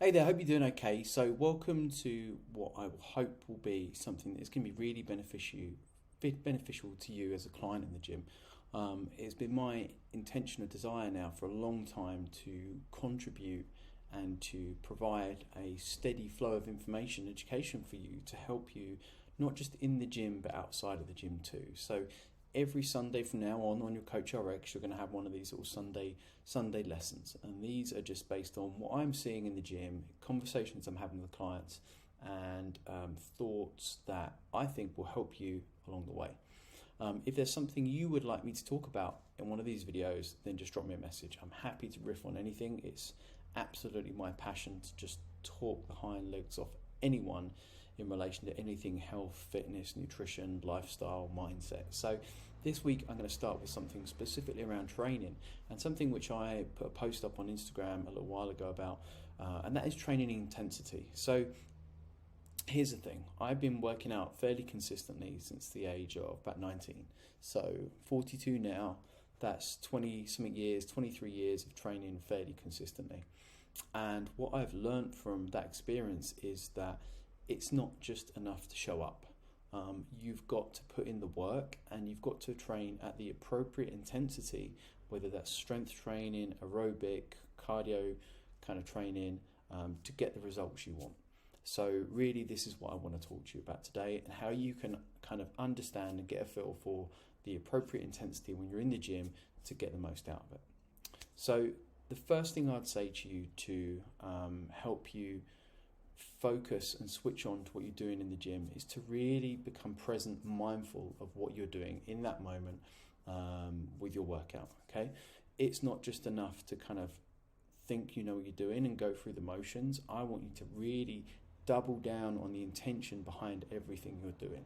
Hey there, hope you're doing okay. So, welcome to what I hope will be something that's going to be really beneficial to you as a client in the gym. It's been my intention or desire now for a long time to contribute and to provide a steady flow of information, education for you to help you not just in the gym but outside of the gym too. So, every Sunday from now on your Coach RX, you're going to have one of these little Sunday lessons, and these are just based on what I'm seeing in the gym, conversations I'm having with clients, and thoughts that I think will help you along the way. If there's something you would like me to talk about in one of these videos, then just drop me a message. I'm happy to riff on anything. It's absolutely my passion to just talk the hind legs off anyone in relation to anything health, fitness, nutrition, lifestyle, mindset. So this week I'm going to start with something specifically around training, and something which I put a post up on Instagram a little while ago about, and that is training intensity. So here's the thing, I've been working out fairly consistently since the age of about 19. So 42 now, that's 20 something years, 23 years of training fairly consistently. And what I've learned from that experience is that it's not just enough to show up. You've got to put in the work, and you've got to train at the appropriate intensity, whether that's strength training, aerobic, cardio kind of training, to get the results you want. So really, this is what I want to talk to you about today, and how you can kind of understand and get a feel for the appropriate intensity when you're in the gym to get the most out of it. So the first thing I'd say to you to help you focus and switch on to what you're doing in the gym is to really become present, mindful of what you're doing in that moment with your workout. Okay, it's not just enough to kind of think you know what you're doing and go through the motions. I want you to really double down on the intention behind everything you're doing.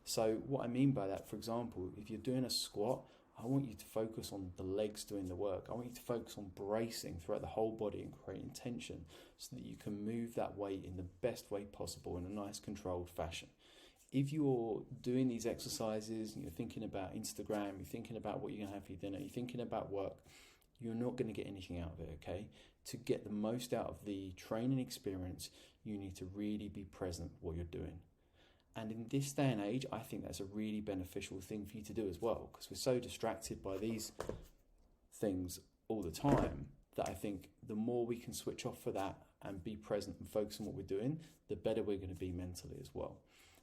So what I mean by that, for example, if you're doing a squat, I want you to focus on the legs doing the work. I want you to focus on bracing throughout the whole body and creating tension so that you can move that weight in the best way possible in a nice controlled fashion. If you're doing these exercises and you're thinking about Instagram, you're thinking about what you're going to have for your dinner, you're thinking about work, you're not going to get anything out of it, okay? To get the most out of the training experience, you need to really be present what you're doing. And in this day and age, I think that's a really beneficial thing for you to do as well, because we're so distracted by these things all the time that I think the more we can switch off for that and be present and focus on what we're doing, the better we're going to be mentally as well.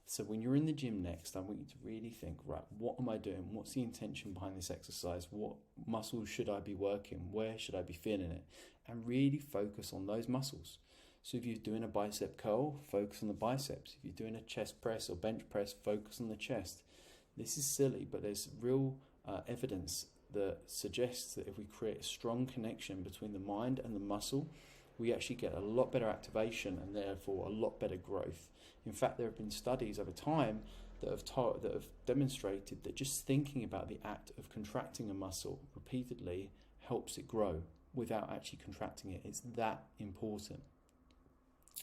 So when you're in the gym next, I want you to really think, right, what am I doing? What's the intention behind this exercise? What muscles should I be working? Where should I be feeling it? And really focus on those muscles. So if you're doing a bicep curl, focus on the biceps. If you're doing a chest press or bench press, focus on the chest. This is silly, but there's real evidence that suggests that if we create a strong connection between the mind and the muscle, we actually get a lot better activation and therefore a lot better growth. In fact, there have been studies over time that have demonstrated that just thinking about the act of contracting a muscle repeatedly helps it grow without actually contracting it. It's that important.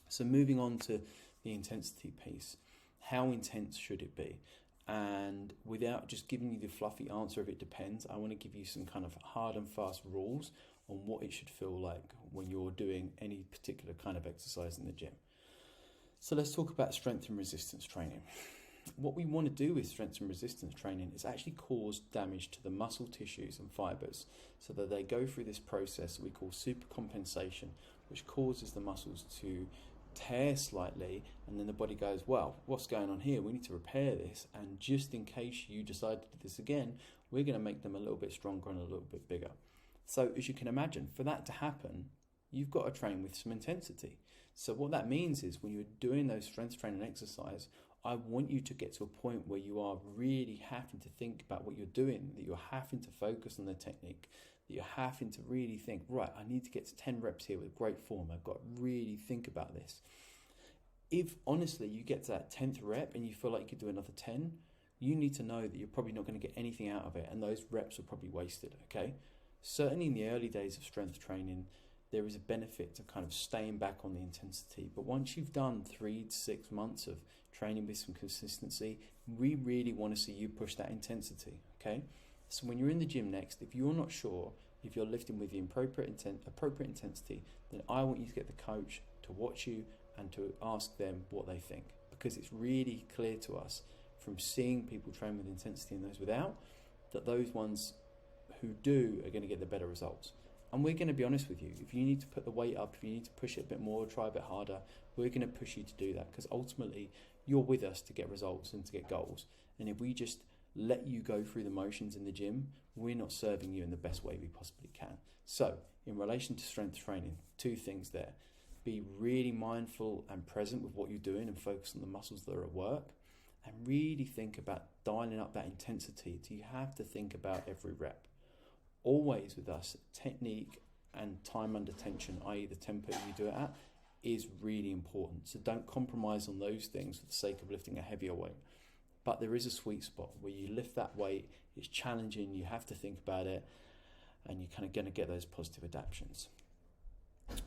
So moving on to the intensity piece, how intense should it be? And without just giving you the fluffy answer of it depends, I want to give you some kind of hard and fast rules on what it should feel like when you're doing any particular kind of exercise in the gym. So let's talk about strength and resistance training. What we want to do with strength and resistance training is actually cause damage to the muscle tissues and fibers so that they go through this process we call supercompensation, which causes the muscles to tear slightly, and then the body goes, well, what's going on here? We need to repair this, and just in case you decide to do this again, we're going to make them a little bit stronger and a little bit bigger. So as you can imagine, for that to happen, you've got to train with some intensity. So what that means is when you're doing those strength training exercise, I want you to get to a point where you are really having to think about what you're doing, that you're having to focus on the technique, that you're having to really think, right, I need to get to 10 reps here with great form. I've got to really think about this. If honestly you get to that 10th rep and you feel like you could do another 10, you need to know that you're probably not going to get anything out of it, and those reps are probably wasted, okay? Certainly in the early days of strength training, there is a benefit to kind of staying back on the intensity. But once you've done 3 to 6 months of training with some consistency, we really want to see you push that intensity, okay? So when you're in the gym next, if you're not sure if you're lifting with the appropriate intensity, then I want you to get the coach to watch you and to ask them what they think, because it's really clear to us from seeing people train with intensity and those without, that those ones who do are going to get the better results. And we're going to be honest with you. If you need to put the weight up, if you need to push it a bit more, try a bit harder, we're going to push you to do that, because ultimately you're with us to get results and to get goals. And if we just let you go through the motions in the gym, we're not serving you in the best way we possibly can. So in relation to strength training, two things there. Be really mindful and present with what you're doing and focus on the muscles that are at work, and really think about dialing up that intensity. Do you have to think about every rep? Always with us, technique and time under tension, i.e. the tempo you do it at, is really important. So don't compromise on those things for the sake of lifting a heavier weight. But there is a sweet spot where you lift that weight, it's challenging, you have to think about it, and you're kind of going to get those positive adaptations.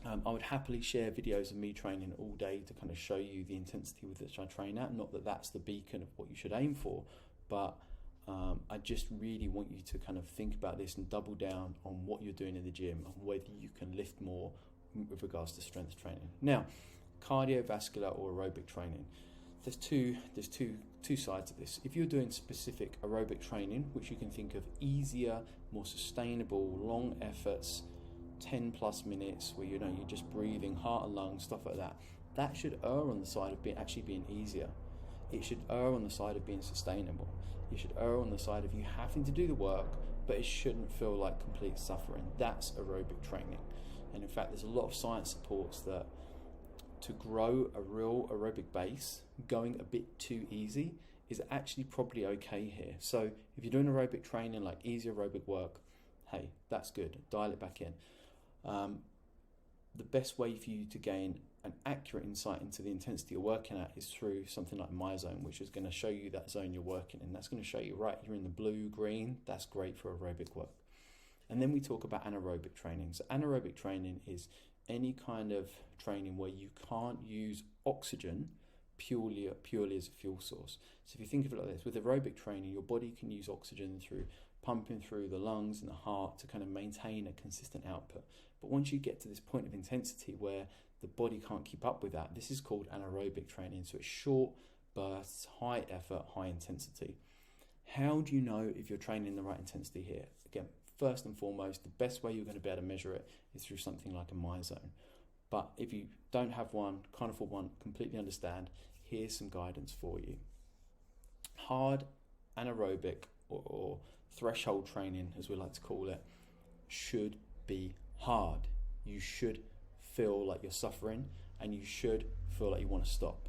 I would happily share videos of me training all day to kind of show you the intensity with which I train at. Not that that's the beacon of what you should aim for, but I just really want you to kind of think about this and double down on what you're doing in the gym and whether you can lift more with regards to strength training. Now, cardiovascular or aerobic training. There's two sides of this. If you're doing specific aerobic training, which you can think of easier, more sustainable, long efforts, 10 plus minutes where you're just breathing, heart and lungs, stuff like that, that should err on the side of being easier. It should err on the side of being sustainable. It should err on the side of you having to do the work, but it shouldn't feel like complete suffering. That's aerobic training. And in fact, there's a lot of science supports that to grow a real aerobic base, going a bit too easy is actually probably okay here. So if you're doing aerobic training, like easy aerobic work, hey, that's good. Dial it back in. The best way for you to gain an accurate insight into the intensity you're working at is through something like MyZone, which is going to show you that zone you're working in. That's going to show you, right, you're in the blue, green, that's great for aerobic work. And then we talk about anaerobic training. So anaerobic training is any kind of training where you can't use oxygen purely as a fuel source. So if you think of it like this, with aerobic training, your body can use oxygen through pumping through the lungs and the heart to kind of maintain a consistent output. But once you get to this point of intensity where the body can't keep up with that, this is called anaerobic training. So it's short bursts, high effort, high intensity. How do you know if you're training the right intensity here? Again, first and foremost, the best way you're going to be able to measure it is through something like a MyZone. But if you don't have one, can't afford one, completely understand, here's some guidance for you. Hard anaerobic or threshold training, as we like to call it, should be hard. You should feel like you're suffering and you should feel like you want to stop.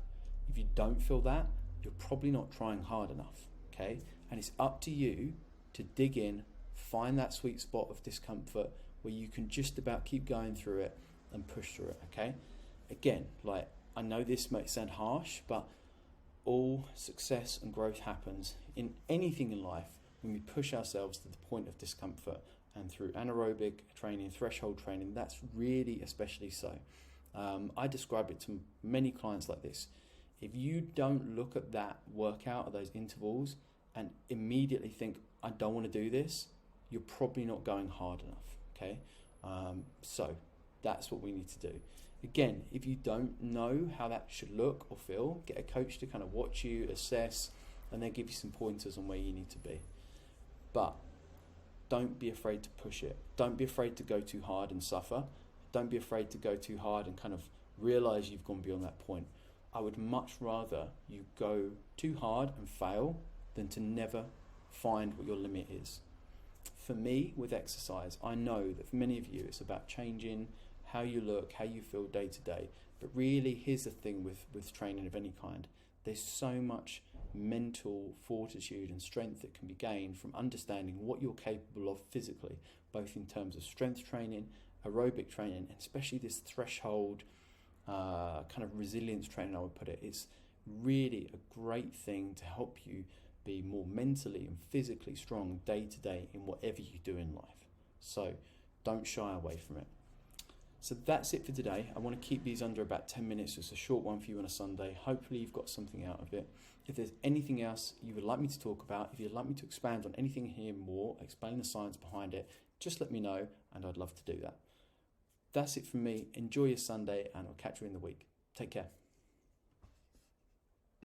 If you don't feel that, you're probably not trying hard enough, okay? And it's up to you to dig in, find that sweet spot of discomfort where you can just about keep going through it and push through it, okay? Again, like, I know this might sound harsh, but all success and growth happens in anything in life when we push ourselves to the point of discomfort. And through anaerobic training, threshold training, that's really especially so. I describe it to many clients like this. If you don't look at that workout, at those intervals, and immediately think, I don't want to do this, you're probably not going hard enough, okay? So that's what we need to do. Again, if you don't know how that should look or feel, get a coach to kind of watch you, assess, and then give you some pointers on where you need to be. But don't be afraid to push it. Don't be afraid to go too hard and suffer. Don't be afraid to go too hard and kind of realize you've gone beyond that point. I would much rather you go too hard and fail than to never find what your limit is. For me, with exercise, I know that for many of you, it's about changing how you look, how you feel day to day. But really, here's the thing with training of any kind. There's so much mental fortitude and strength that can be gained from understanding what you're capable of physically, both in terms of strength training, aerobic training, and especially this threshold kind of resilience training, I would put it. It's really a great thing to help you be more mentally and physically strong day to day in whatever you do in life. So don't shy away from it. So that's it for today. I want to keep these under about 10 minutes. It's a short one for you on a Sunday. Hopefully you've got something out of it. If there's anything else you would like me to talk about, if you'd like me to expand on anything here more, explain the science behind it, just let me know and I'd love to do that. That's it from me. Enjoy your Sunday, and I'll catch you in the week. Take care.